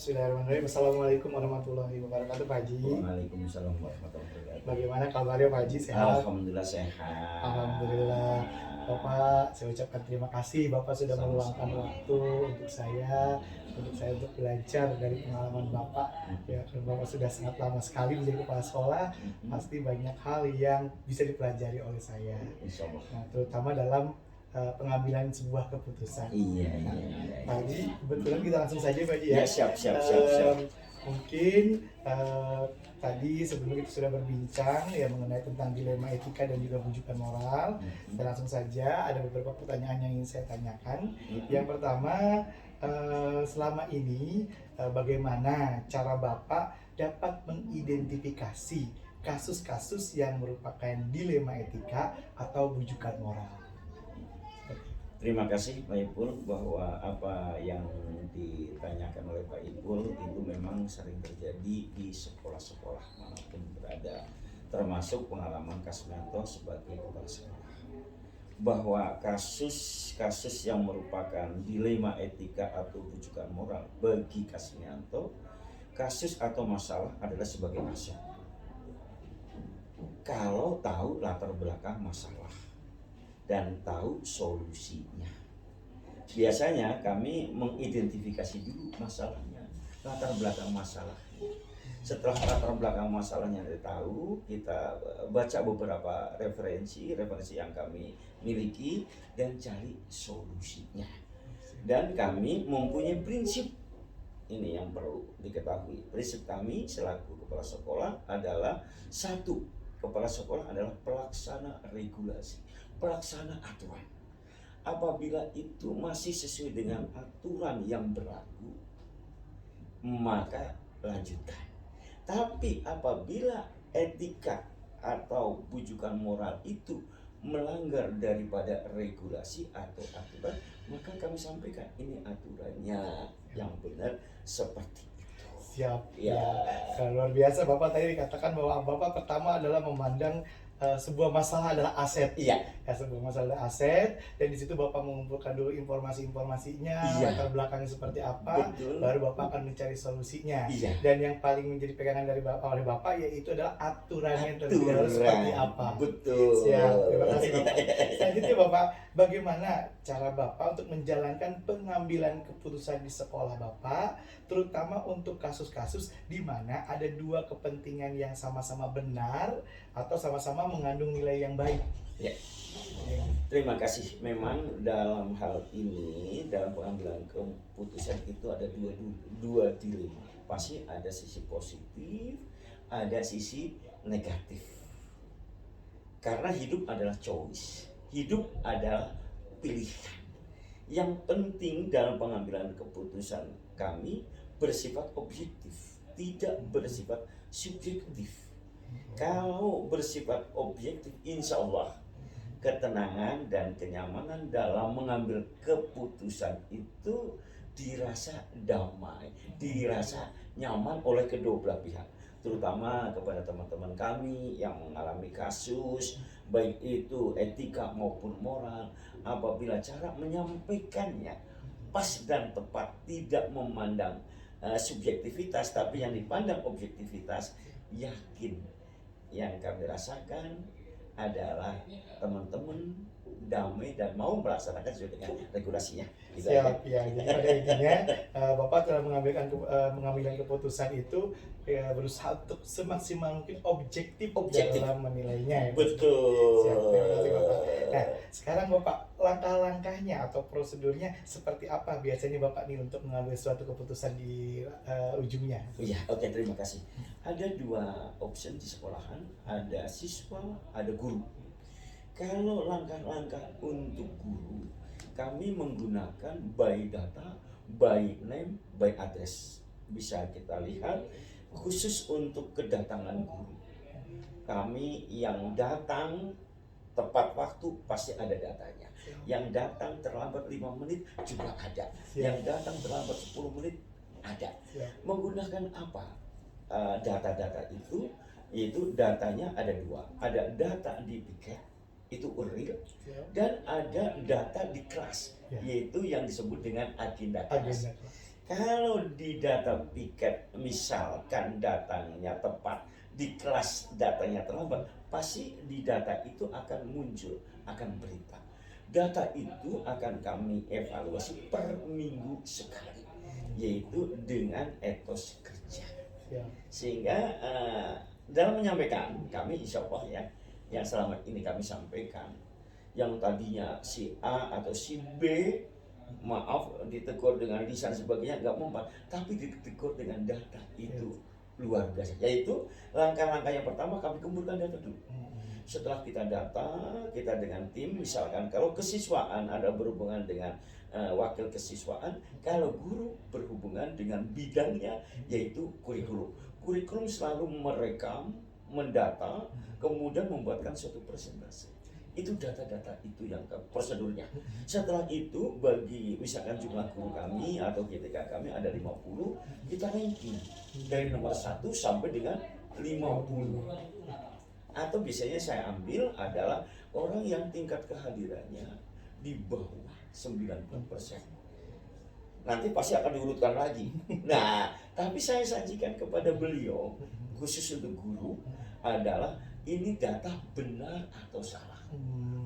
Bismillahirrahmanirrahim. Assalamualaikum warahmatullahi wabarakatuh, Pak Haji. Waalaikumsalam warahmatullahi wabarakatuh. Bagaimana kabarnya, Pak Haji? Sehat? Alhamdulillah sehat. Alhamdulillah. Bapak, saya ucapkan terima kasih Bapak sudah Sama-sama. meluangkan waktu untuk saya untuk belajar dari pengalaman Bapak. Ya, karena Bapak sudah sangat lama sekali menjadi kepala sekolah, pasti banyak hal yang bisa dipelajari oleh saya. Insya Allah. Nah, terutama dalam pengambilan sebuah keputusan. Iya. Pak Haji, kebetulan kita langsung saja, Pak Haji ya. Ya, siap. Mungkin tadi sebelum kita sudah berbincang ya mengenai tentang dilema etika dan juga bujukan moral. Dan langsung saja ada beberapa pertanyaan yang ingin saya tanyakan. Yang pertama, selama ini bagaimana cara Bapak dapat mengidentifikasi kasus-kasus yang merupakan dilema etika atau bujukan moral? Terima kasih Pak Ipul bahwa apa yang ditanyakan oleh Pak Ipul itu memang sering terjadi di sekolah-sekolah manapun berada, termasuk pengalaman Kasmianto sebagai kepala sekolah. Bahwa kasus-kasus yang merupakan dilema etika atau bujukan moral bagi Kasmianto, kasus atau masalah adalah sebagai nasihat. Kalau tahu latar belakang masalah dan tahu solusinya. Biasanya kami mengidentifikasi dulu masalahnya, latar belakang masalahnya. Setelah latar belakang masalahnya tahu, kita baca beberapa referensi yang kami miliki dan cari solusinya. Dan kami mempunyai prinsip, ini yang perlu diketahui. Prinsip kami selaku kepala sekolah adalah satu, kepala sekolah adalah pelaksana regulasi, pelaksana aturan. Apabila itu masih sesuai dengan aturan yang berlaku, maka lanjutkan. Tapi apabila etika atau bujukan moral itu melanggar daripada regulasi atau aturan, maka kami sampaikan ini aturannya yang benar seperti itu. Siap. Ya. Luar biasa Bapak tadi dikatakan bahwa Bapak pertama adalah memandang sebuah masalah adalah aset. Iya. Ya, sebuah masalah adalah aset, dan di situ Bapak mengumpulkan dulu informasinya, Iya. latar belakangnya seperti apa. Betul. Baru Bapak akan mencari solusinya. Iya. Dan yang paling menjadi pegangan dari Bapak yaitu adalah aturannya terlebih dahulu seperti apa. Betul. Siap. Terima kasih Bapak. Selanjutnya Bapak, bagaimana cara Bapak untuk menjalankan pengambilan keputusan di sekolah Bapak, terutama untuk kasus-kasus di mana ada dua kepentingan yang sama-sama benar atau sama-sama mengandung nilai yang baik? Ya. Terima kasih. Memang dalam hal ini, dalam pengambilan keputusan itu ada dua dilema. Pasti ada sisi positif, ada sisi negatif. Karena hidup adalah choice, hidup adalah pilihan. Yang penting dalam pengambilan keputusan kami bersifat objektif, tidak bersifat subjektif. Kalau bersifat objektif, insya Allah ketenangan dan kenyamanan dalam mengambil keputusan itu dirasa damai, dirasa nyaman oleh kedua belah pihak. Terutama kepada teman-teman kami yang mengalami kasus, baik itu etika maupun moral, apabila cara menyampaikannya pas dan tepat, tidak memandang subjektivitas, tapi yang dipandang objektivitas, yakin yang kami rasakan adalah teman-teman damai dan mau melaksanakan sesuai dengan regulasinya. Siap, ya. Jadi pada intinya Bapak telah mengambil keputusan itu berusaha untuk semaksimal mungkin objektif dalam menilainya. Ya. Betul. Siap, terima kasih Bapak. Nah, sekarang Bapak, langkah-langkahnya atau prosedurnya seperti apa biasanya Bapak nih untuk mengambil suatu keputusan di ujungnya? Iya, oke, terima kasih. Ada dua opsi di sekolahan, ada siswa, ada guru. Kalau langkah-langkah untuk guru, kami menggunakan by data, by name, by address. Bisa kita lihat khusus untuk kedatangan guru. Kami yang datang tepat waktu pasti ada datanya. Yang datang terlambat 5 menit juga ada. Yang datang terlambat 10 menit ada. Menggunakan apa? Data-data itu datanya ada dua. Ada data di piket, itu real, dan ada data di kelas, yaitu yang disebut dengan agenda kelas. Kalau di data piket misalkan datanya tepat, di kelas datanya terlambat, pasti di data itu akan muncul, akan berita. Data itu akan kami evaluasi per minggu sekali, yaitu dengan etos kerja. Ya. Sehingga dalam menyampaikan kami insya Allah ya, yang selama ini kami sampaikan, yang tadinya si A atau si B, maaf ditegur dengan lisan sebagainya nggak mempan, tapi ditegur dengan data itu luar biasa. Yaitu langkah-langkah yang pertama kami kumpulkan data dulu. Setelah kita data, kita dengan tim, misalkan kalau kesiswaan ada berhubungan dengan wakil kesiswaan, kalau guru berhubungan dengan bidangnya yaitu kurikulum. Kurikulum selalu merekam, mendata, kemudian membuatkan suatu presentasi. Itu data-data itu yang prosedurnya. Setelah itu bagi misalkan jumlah guru kami atau GTK kami ada 50, kita ranking dari nomor 1 sampai dengan 50. Atau biasanya saya ambil adalah orang yang tingkat kehadirannya di bawah 90%. Nanti pasti akan diurutkan lagi. Nah, tapi saya sajikan kepada beliau khusus untuk guru adalah ini data benar atau salah.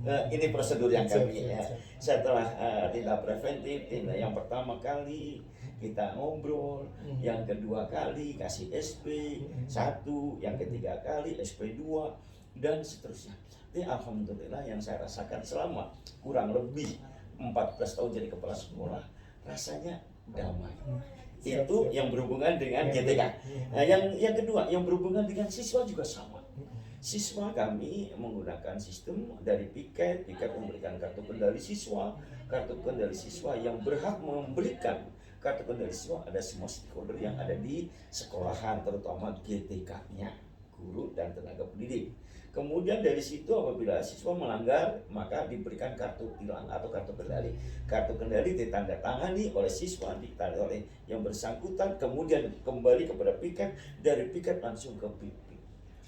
Ini prosedur yang kami ya. Setelah tindak preventif, yang pertama kali kita ngobrol, yang kedua kali kasih SP 1, yang ketiga kali SP 2 dan seterusnya. Jadi alhamdulillah yang saya rasakan selama kurang lebih 14 tahun jadi kepala sekolah, rasanya damai. Itu yang berhubungan dengan GTK. Nah, yang kedua yang berhubungan dengan siswa juga sama. Siswa kami menggunakan sistem dari piket memberikan kartu kendali siswa yang berhak memberikan kartu kendali siswa ada semua stakeholder yang ada di sekolahan, terutama GTK-nya, guru dan tenaga pendidik. Kemudian dari situ apabila siswa melanggar maka diberikan kartu tilang atau kartu kendali. Kartu kendali ditandatangani oleh siswa, ditanda oleh yang bersangkutan, kemudian kembali kepada piket, dari piket langsung ke BP.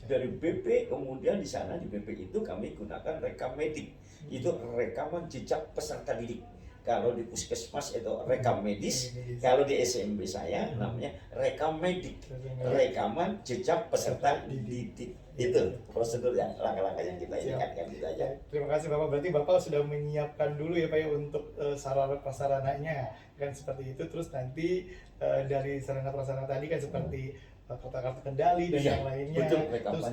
Dari BP kemudian di sana di BP itu kami gunakan rekam medik, itu rekaman jejak peserta didik. Kalau di puskesmas itu rekam medis, kalau di SMB saya namanya rekam medik, rekaman jejak peserta didik. Itu prosedur yang langkah-langkah yang kita ingatkan gitu aja. Terima kasih Bapak, berarti Bapak sudah menyiapkan dulu ya Pak ya untuk sarana prasarananya kan seperti itu. Terus nanti dari sarana prasarana tadi kan seperti kartu kendali dan yang lainnya. Betul, terus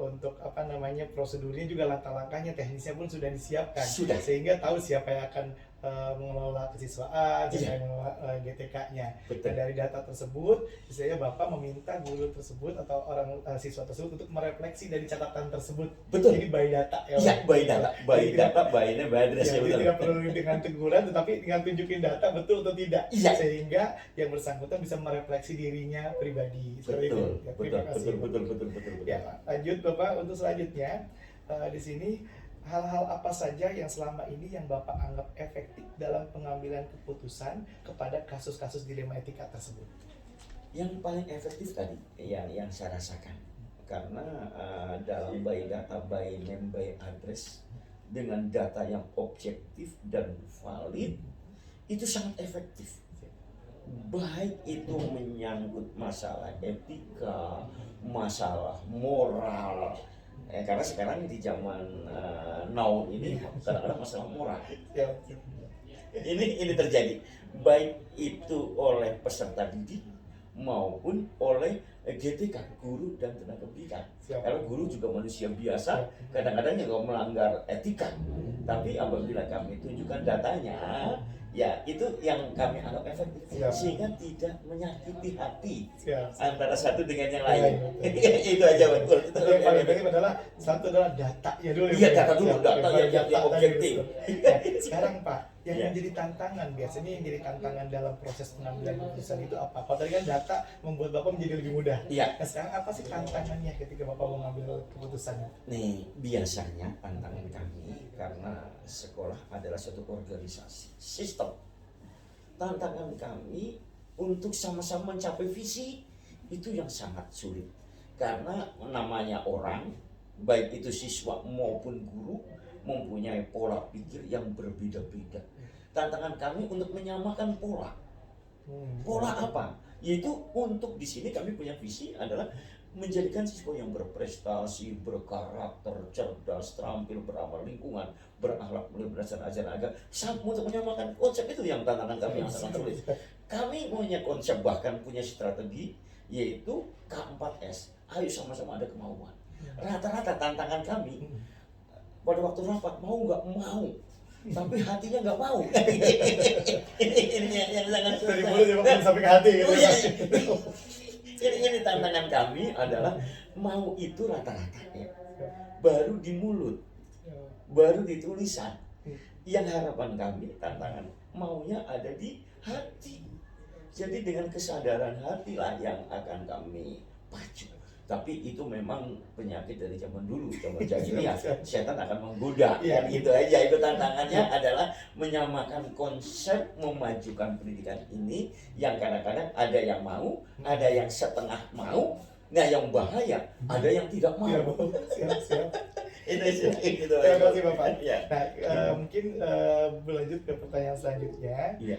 untuk apa namanya prosedurnya juga langkah-langkahnya teknisnya pun sudah disiapkan. Sehingga tahu siapa yang akan mengelola kesiswaan, siapa yang mengelola GTK-nya. Dan dari data tersebut, misalnya Bapak meminta guru tersebut atau orang siswa tersebut untuk merefleksi dari catatan tersebut. Betul. Jadi by data ya. Iya, by data, by address ya, betul. Tidak perlu dengan teguran, tetapi dengan tunjukin data betul atau tidak. Iya. Sehingga yang bersangkutan bisa merefleksi dirinya pribadi. Betul, Ya, betul. Ya, lanjut Bapak untuk selanjutnya di sini hal-hal apa saja yang selama ini yang Bapak anggap efektif dalam pengambilan keputusan kepada kasus-kasus dilema etika tersebut? Yang paling efektif tadi yang saya rasakan karena dalam by data, by name, by address dengan data yang objektif dan valid itu sangat efektif. Baik itu menyangkut masalah etika, masalah moral, karena sekarang di zaman now ini kadang-kadang masalah moral. Ini terjadi baik itu oleh peserta didik maupun oleh GTK, guru dan tenaga pendidikan. Karena guru juga manusia biasa, kadang-kadang juga melanggar etika. Tapi apabila kami tunjukkan datanya, ya itu yang kami anggap efektif. Sehingga tidak menyakiti hati antara satu dengan yang lain. Itu aja betul. Yang paling penting adalah satu adalah data ya dulu. Iya, data dulu, data yang objektif. Sekarang Pak, yang menjadi tantangan biasanya yang jadi tantangan dalam proses pengambilan keputusan itu apa? Kalau tadi kan data membuat Bapak menjadi lebih mudah. Iya. Nah sekarang apa sih tantangannya ketika Bapak mengambil keputusan? Nih, biasanya tantangan kami karena sekolah adalah suatu organisasi, sistem. Tantangan kami untuk sama-sama mencapai visi itu yang sangat sulit. Karena namanya orang, baik itu siswa maupun guru, mempunyai pola pikir yang berbeda-beda. Tantangan kami untuk menyamakan pola. Pola apa? Yaitu untuk di sini kami punya visi adalah menjadikan siswa yang berprestasi, berkarakter, cerdas, terampil, beramal lingkungan, berakhlak mulia berdasarkan ajaran agama. Untuk menyamakan konsep itu yang tantangan kami yang sangat sulit. Kami punya konsep, bahkan punya strategi, yaitu K4S. Ayo sama-sama ada kemauan. Rata-rata tantangan kami pada waktu rapat mau nggak mau, tapi hatinya nggak mau. Ini yang sangat Dari mulut ya sampai ke hati gitu. Ini tantangan kami adalah mau itu rata-rata ya, baru di mulut, baru di tulisan. Yang harapan kami tantangan maunya ada di hati. Jadi dengan kesadaran hatilah yang akan kami pacu. Tapi itu memang penyakit dari zaman dulu, zaman jahiliyah. Setan akan menggoda, kan gitu aja. Itu tantangannya adalah menyamakan konsep memajukan pendidikan ini, yang kadang-kadang ada yang mau, ada yang setengah mau. Nah, yang bahaya ada yang tidak mau. Siap. Itu. Terima kasih Bapak. Ya. Nah, mungkin berlanjut ke pertanyaan selanjutnya. Iya.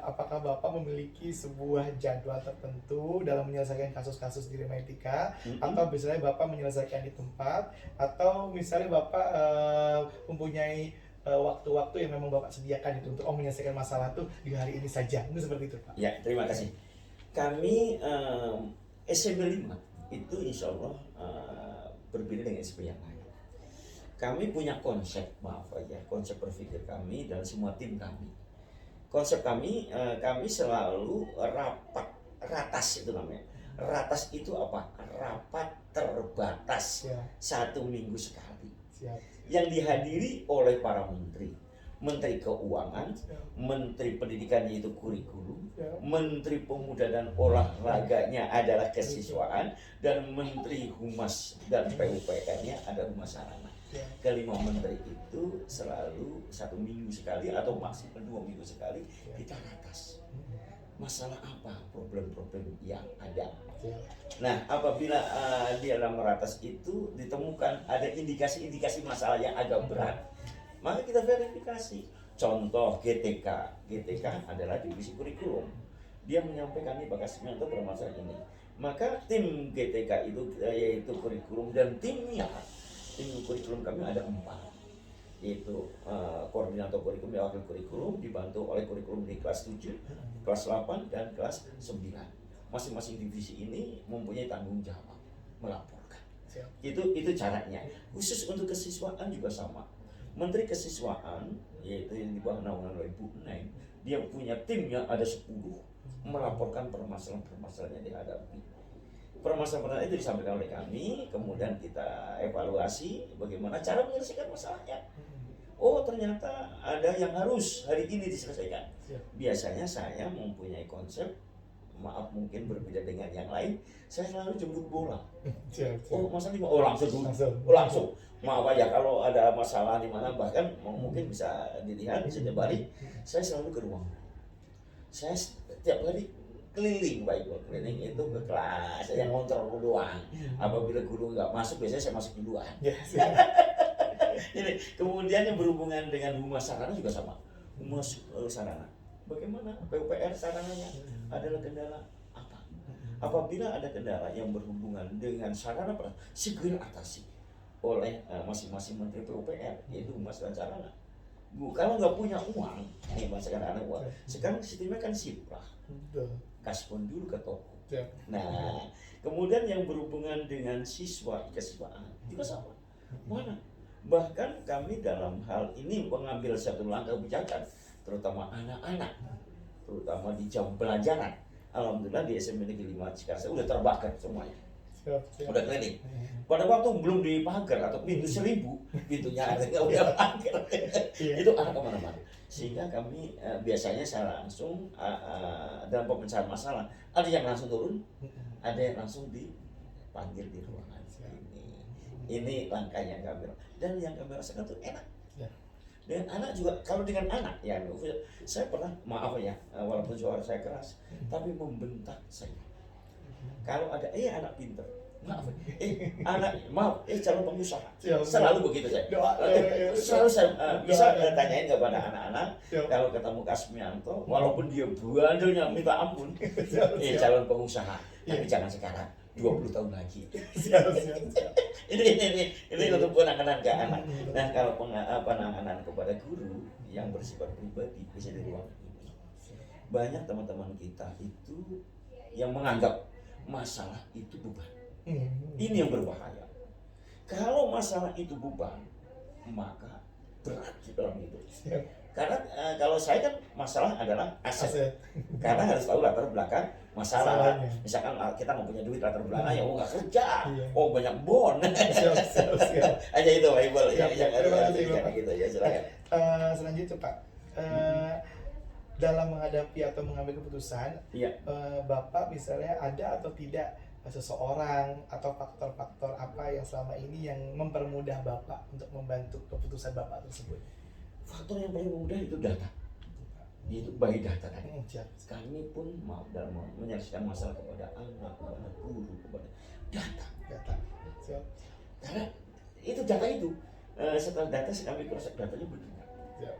Apakah Bapak memiliki sebuah jadwal tertentu dalam menyelesaikan kasus-kasus di Rema Etika, atau misalnya Bapak menyelesaikan di tempat, atau misalnya Bapak mempunyai waktu-waktu yang memang Bapak sediakan itu untuk menyelesaikan masalah itu di hari ini saja? Itu seperti itu, Pak. Ya, terima kasih. Kami SMP 5 itu insya Allah berbeda dengan SMP yang lain. Kami punya konsep, konsep berpikir kami dan semua tim kami. Konsep kami selalu ratas itu namanya. Ratas itu apa? Rapat terbatas, 1 minggu sekali. Yang dihadiri oleh para menteri. Menteri Keuangan, Menteri Pendidikan yaitu kurikulum, Menteri Pemuda dan Olahraganya adalah kesiswaan, dan Menteri Humas dan PUPR-nya ada Humas Sarana. Kelima menteri itu selalu 1 minggu sekali atau maksimal 2 minggu sekali kita ratas. Masalah apa? Problem-problem yang ada. Nah, apabila di dalam meratas itu ditemukan ada indikasi-indikasi masalah yang agak berat, maka kita verifikasi. Contoh GTK adalah divisi kurikulum. Dia menyampaikan nih Pak Kasmianto permasalahan ini. Maka tim GTK itu yaitu kurikulum dan tim kurikulum kami ada 4, yaitu koordinator kurikulum dan wakil kurikulum dibantu oleh kurikulum di kelas 7, kelas 8 dan kelas 9. Masing-masing divisi ini mempunyai tanggung jawab melaporkan. Itu caranya. Khusus untuk kesiswaan juga sama. Menteri Kesiswaan yaitu yang di bawah naungan oleh Bu Neng, dia punya timnya ada 10 melaporkan permasalahan-permasalahan yang dihadapi. Permasalahan itu disampaikan oleh kami, kemudian kita evaluasi bagaimana cara menyelesaikan masalahnya. Oh, ternyata ada yang harus hari ini diselesaikan. Biasanya saya mempunyai konsep, maaf mungkin berbeda dengan yang lain, saya selalu jemput bola. Oh, masa di langsung. Maaf aja kalau ada masalah di mana, bahkan mungkin bisa dilihat bisa balik, saya selalu ke ruang. Saya setiap hari keliling, keliling itu ke kelas, saya ngontrol doang. Apabila guru nggak masuk, biasanya saya masuk duluan. Ini kemudian yang berhubungan dengan Humas Sarana juga sama. Humas Sarana, bagaimana PUPR sarananya? Adalah kendala apa? Apabila ada kendala yang berhubungan dengan sarana, segera atasi oleh masing-masing menteri PUPR, yaitu Humas dan Sarana. Kalau nggak punya uang, sekarang uang. Sekarang sistemnya kan Sipra, kaspon dulu ke toko. Nah, kemudian yang berhubungan dengan kesiswaan juga sama. Mana? Bahkan kami dalam hal ini mengambil satu langkah kebijakan, terutama anak-anak, terutama di jam pelajaran. Alhamdulillah di SMP Negeri 5 Cikarsa udah terbakar semuanya. Udah keliling. Pada waktu belum dipagar atau pintu 1000, pintunya ada nggak udah pagar. Itu anak kemana-mana. Sehingga kami biasanya saya langsung dalam pemecahan masalah, ada yang langsung turun, ada yang langsung dipanggil di ruangan ini. Ini langkahnya kami, dan yang kami rasakan tuh enak. Dengan anak juga, kalau dengan anak ya, saya pernah maaf ya, walaupun suara saya keras, tapi membentak saya. Kalau ada anak pinter, Maaf, calon pengusaha. Siap. Selalu begitu saya. Doa. Selalu saya bisa Doa. tanyain kepada anak-anak Siap. kalau ketemu Kasmianto, walaupun dia bandelnya minta ampun, Siap. calon pengusaha, tapi Iya. jangan sekarang, 20 tahun lagi. Siap, siap, siap. Ini untuk penanganan ke anak. Nah, kalau penanganan kepada guru yang bersifat pribadi bisa di ruang ini. Banyak teman-teman kita itu yang menganggap masalah itu beban. Ini yang berbahaya. Kalau masalah itu beban, maka berat di dalam hidup. Siap. Karena kalau saya kan masalah adalah aset. Aset. Karena harus tahu latar belakang masalah. Masalahnya. Misalkan kita nggak punya duit, latar belakangnya nggak kerja, Iya. banyak bon. Siap, siap, siap. Aja itu Pak Iqbal Siap, yang terima kasih, Bapak. gitu ya, silakan. Selanjutnya Pak, dalam menghadapi atau mengambil keputusan, Iya. Bapak misalnya ada atau tidak seseorang atau faktor-faktor apa yang selama ini yang mempermudah Bapak untuk membantu keputusan Bapak tersebut? Faktor yang paling mudah itu data. Itu by data tadi. Siap. Kami pun mau dalam menyelesaikan masalah kepada anak, kepada guru, kepada data. Data. Siap. Karena itu data itu setelah data kami cross datanya begini. Siap.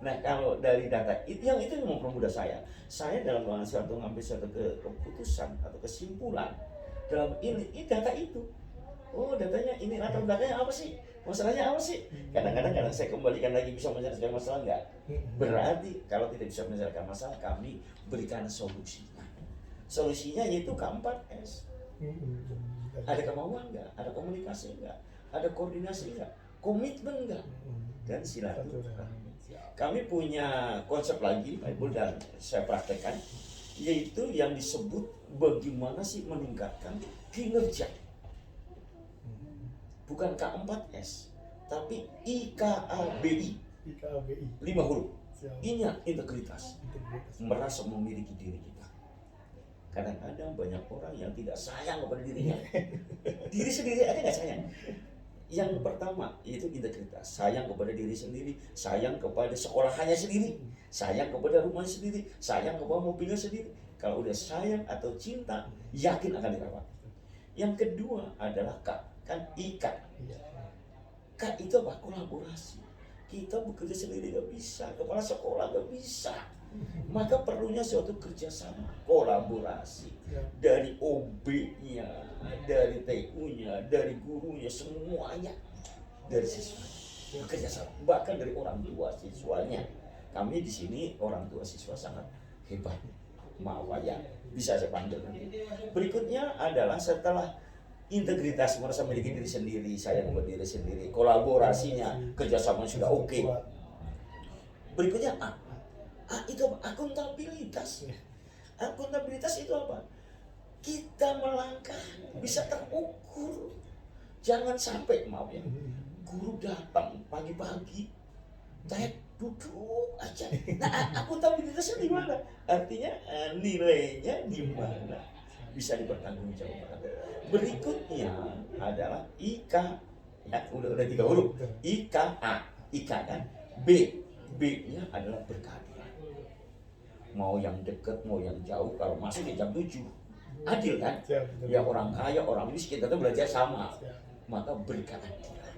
Nah, kalau dari data itu yang mempermudah saya dalam mengambil suatu keputusan atau kesimpulan dalam ini data itu. Oh, datanya ini, latar belakangnya apa sih? Masalahnya apa sih? Kadang-kadang saya kembalikan lagi, bisa menyelesaikan masalah enggak? Berarti kalau tidak bisa menyelesaikan masalah, kami berikan solusinya. Solusinya yaitu K4S. Ada kemauan enggak? Ada komunikasi enggak? Ada koordinasi enggak? Komitmen enggak? Dan silaturahmi. Kami punya konsep lagi, Pak Ibu, dan saya praktekkan, yaitu yang disebut bagaimana sih meningkatkan kinerja. Bukan K4S, tapi IKABI. IKABI. 5 huruf. Siap. I-nya integritas. Integritas. Merasa memiliki diri kita. Kadang-kadang banyak orang yang tidak sayang kepada dirinya. Diri sendiri aja nggak sayang. Yang pertama itu integritas, sayang kepada diri sendiri, sayang kepada sekolahannya sendiri, sayang kepada rumahnya sendiri, sayang kepada mobilnya sendiri. Kalau udah sayang atau cinta, yakin akan dirawat. Yang kedua adalah K, kan IK. Iya. K itu apa? Kolaborasi. Kita bekerja sendiri nggak bisa, kepala sekolah nggak bisa. Maka perlunya suatu kerjasama, kolaborasi. Siap. Dari OB-nya, dari TU-nya, dari gurunya, semuanya dari siswa bekerja sama, bahkan dari orang tua siswanya. Kami di sini orang tua siswa sangat hebat, maaf ya, bisa saya panggil. Berikutnya adalah setelah integritas, merasa memiliki diri sendiri, sayang kepada diri sendiri, kolaborasinya, kerjasama sudah oke. Berikutnya A itu apa? Akuntabilitas. Akuntabilitas itu apa? Kita melangkah bisa terukur. Jangan sampai, maaf ya, guru datang pagi-pagi, saya duduk aja. Nah, akuntabilitasnya di mana? Artinya nilainya di mana? Bisa dipertanggungjawabkan. Berikutnya adalah IK, ya udah 3 huruf. IKA, IK kan. B-nya adalah berkeadilan. Mau yang dekat, mau yang jauh, kalau masuk di jam 7 adil kan? Ya orang kaya, orang miskin tetap belajar sama. Maka berikan adilan.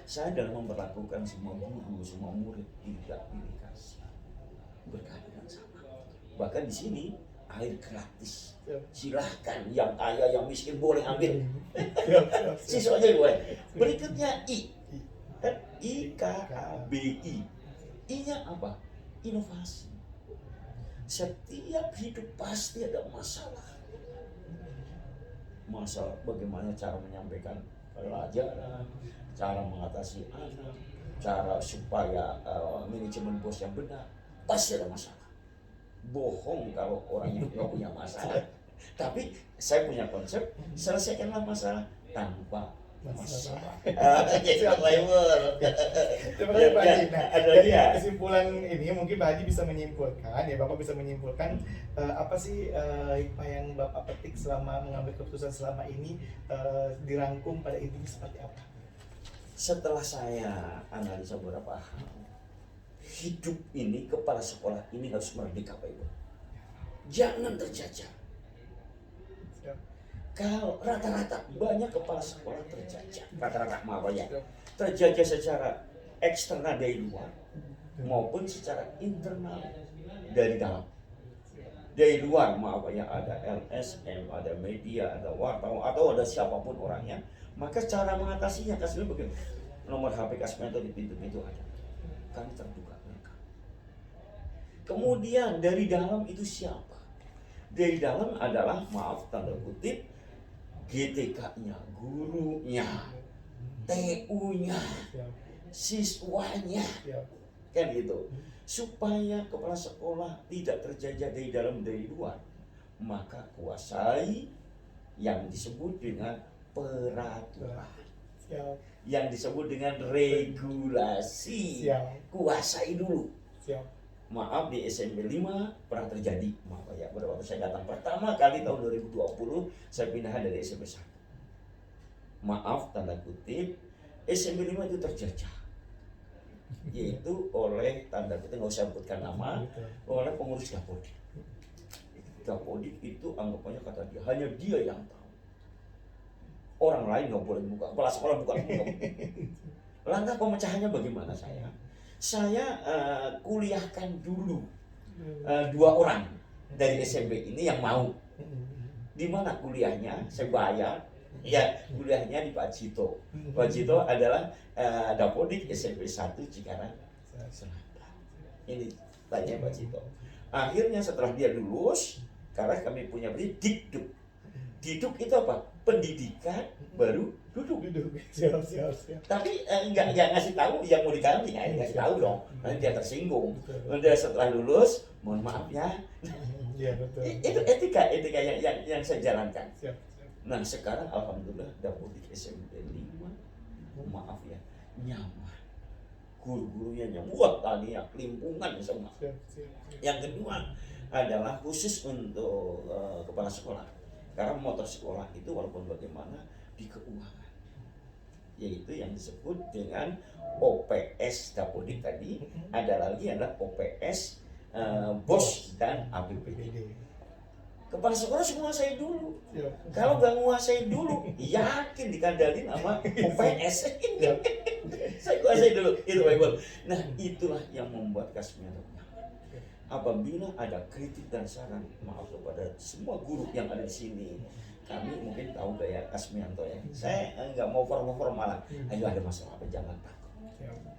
Saya dalam memperlakukan semua guru, semua murid tidak pilih kasih, berkeadilan sama. Bahkan di sini air gratis. Silahkan yang kaya, yang miskin boleh ambil. Siswanya boleh. Berikutnya I, kan? IKABI. I-nya apa? Inovasi. Setiap hidup pasti ada masalah. Masalah bagaimana cara menyampaikan pelajaran, cara mengatasi anak, cara supaya manajemen bos yang benar, pasti ada masalah. Bohong kalau orang hidup nggak punya masalah. Tapi saya punya konsep, selesaikanlah masalah tanpa masalah. Terima kasih Pak Haji. Nah, dari kesimpulan ini mungkin Pak Haji bisa menyimpulkan, ya Bapak bisa menyimpulkan apa sih hikmah yang Bapak petik selama mengambil keputusan selama ini, dirangkum pada intinya seperti apa? Setelah saya analisa beberapa hal, hidup ini, kepala sekolah ini harus merdeka Pak Ibu. Jangan terjajah. Kalau rata-rata banyak kepala sekolah terjajah, rata-rata maaf ya, terjajah secara eksternal dari luar maupun secara internal dari dalam. Dari luar maaf ya, ada LSM, ada media, ada wartawan atau ada siapapun orangnya, maka cara mengatasinya kasih begini, nomor HP Kasmianto di pintu-pintu ada, kami terbuka mereka. Kemudian dari dalam itu siapa? Dari dalam adalah maaf tanda kutip GTK-nya, gurunya, TU-nya, siswanya, kan gitu. Supaya kepala sekolah tidak terjajah dari dalam dari luar, maka kuasai yang disebut dengan peraturan, yang disebut dengan regulasi. Kuasai dulu. Maaf, di SMP 5 pernah terjadi, maaf ya, pada waktu saya datang pertama kali tahun 2020, saya pindahan dari SMP 1. Maaf tanda kutip, SMP 5 itu terjajah, yaitu oleh tanda kutip, nggak usah sebutkan nama, oleh pengurus Dapodik. Dapodik itu anggapannya kata dia, hanya dia yang tahu, orang lain nggak boleh buka, kepala sekolah buka. Langkah pemecahannya bagaimana saya kuliahkan dulu 2 orang dari SMP ini yang mau. Di mana kuliahnya? Saya bayar. Ya, kuliahnya di Pak Cito. Pak Cito adalah Dapodik SMP 1 Cikarang Selatan. Ini tanya Pak Cito. Akhirnya setelah dia lulus, karena kami punya Dikduk. Dikduk itu apa? Pendidikan baru duduk. Siap. Tapi nggak ngasih tahu yang mau diganti, ngasih tahu dong. Nanti dia tersinggung. Udah setelah lulus, mohon maaf ya. Iya betul. Itu etika yang saya jalankan. Siap. Nah sekarang alhamdulillah Dapodik SMP 5, maaf ya, nyaman. Guru-gurunya nyaman. Wah tadi ya kelimpungan semua. Yang kedua adalah khusus untuk kepala sekolah. Karena motor sekolah itu walaupun bagaimana di keuangan, yaitu yang disebut dengan OPS Dapodik tadi, ada lagi adalah OPS BOS dan APBD. Kepala sekolah semua saya dulu. Kalau nggak nguasai dulu, yakin dikandalin sama OPS. Saya kuasai dulu, itu Baik. Nah itulah yang membuat Kasmianto nyaman. Apabila ada kritik dan saran, maaf kepada semua guru yang ada di sini, kami mungkin tahu gaya Kasmianto ya. Saya nggak mau formal-formalan. Ayo ada masalah apa jangan takut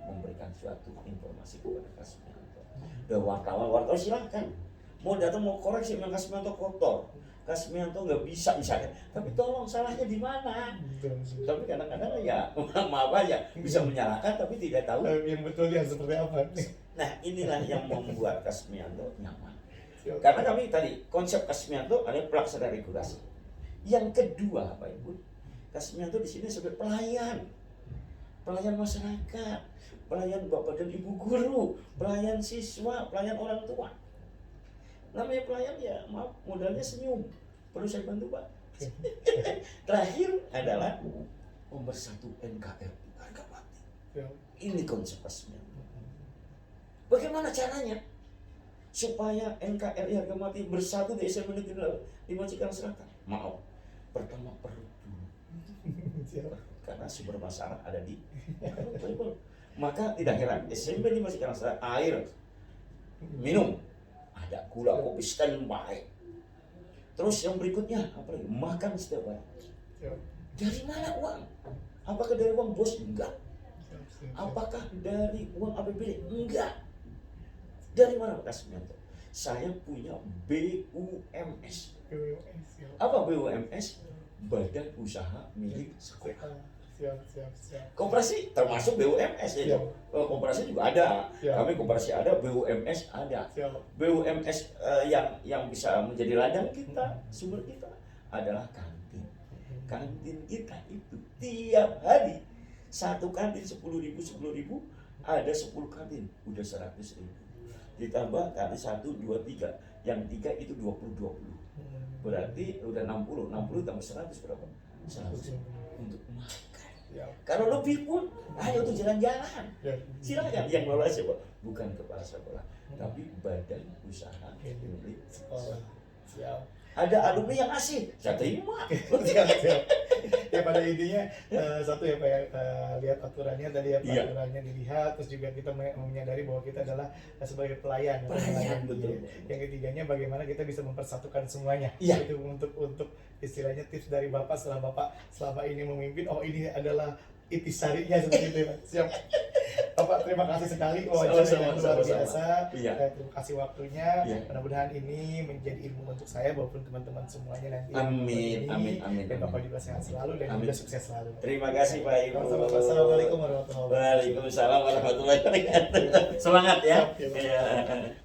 memberikan suatu informasi kepada Kasmianto. Dan wartawan silahkan mau datang mau koreksi, memang Kasmianto kotor, Kasmianto nggak bisa misalkan, tapi tolong salahnya di mana. Tapi kadang-kadang ya maaf aja bisa menyalahkan tapi tidak tahu yang betulnya seperti apa. Nah inilah yang membuat Kasmianto nyaman. Karena kami tadi konsep Kasmianto adalah pelaksana regulasi. Yang kedua Pak Ibu, Kasmianto di sini sebagai pelayan masyarakat, pelayan bapak dan ibu guru, pelayan siswa, pelayan orang tua. Namanya pelayan ya maaf, modalnya senyum. Perlu saya bantu Pak? Terakhir adalah pemersatu NKRI harga mati. Ini konsep Kasmianto. Bagaimana caranya supaya NKRI harga mati bersatu di SMP Negeri 5 Cikarang Selatan? Maaf, pertama perlu dulu. Karena sumber masalah ada di maka tidak heran SMP 5 Cikarang Selatan air minum ada, gula kopi standby. Terus yang berikutnya apa lagi? Makan setiap hari. Dari mana uang? Apakah dari uang bos? Enggak. Apakah dari uang APBD? Enggak. Dari mana Pak Kasmianto? Saya punya BUMS. Apa BUMS? Badan Usaha Milik Sekolah. Siap. Koperasi termasuk BUMS itu. Koperasi juga ada. Kami koperasi ada, BUMS ada. BUMS yang bisa menjadi ladang kita, sumber kita adalah kantin. Kantin kita itu tiap hari satu kantin 10.000, ada 10 kantin udah 100.000. Ditambah kali 1, 2, 3, yang 3 itu 20. Berarti udah 60 tambah 100 berapa? 100 untuk makan. Kalau lebih pun, ayo tuh jalan-jalan. Silakan yang ngelola siapa? Bukan kepala sekolah, tapi badan usaha milik sekolah. ada alumni yang ngasih, saya terima. Siap, siap. Ya pada intinya satu ya Pak ya, lihat aturannya tadi ya Pak, Iya. aturannya dilihat, terus juga kita menyadari bahwa kita adalah sebagai pelayan. Pelayan, Iya. betul. Yang ketiganya bagaimana kita bisa mempersatukan semuanya. Iya. Itu untuk istilahnya tips dari Bapak setelah Bapak selama ini memimpin, oh ini adalah intisarinya seperti itu ya Pak. Siap. Bapak terima kasih sekali wawancara yang luar biasa. Iya. Terima kasih waktunya. Iya. Mudah-mudahan ini menjadi ilmu untuk saya maupun teman-teman semuanya nanti. Amin, Ini. amin, amin. Dan Bapak juga sehat selalu dan Amin. juga sukses selalu. Terima kasih Pak Ibu. Sama-sama, Pak. Assalamualaikum warahmatullahi wabarakatuh. Waalaikumsalam warahmatullahi wabarakatuh. Semangat ya. Siap, ya, Pak. Iya.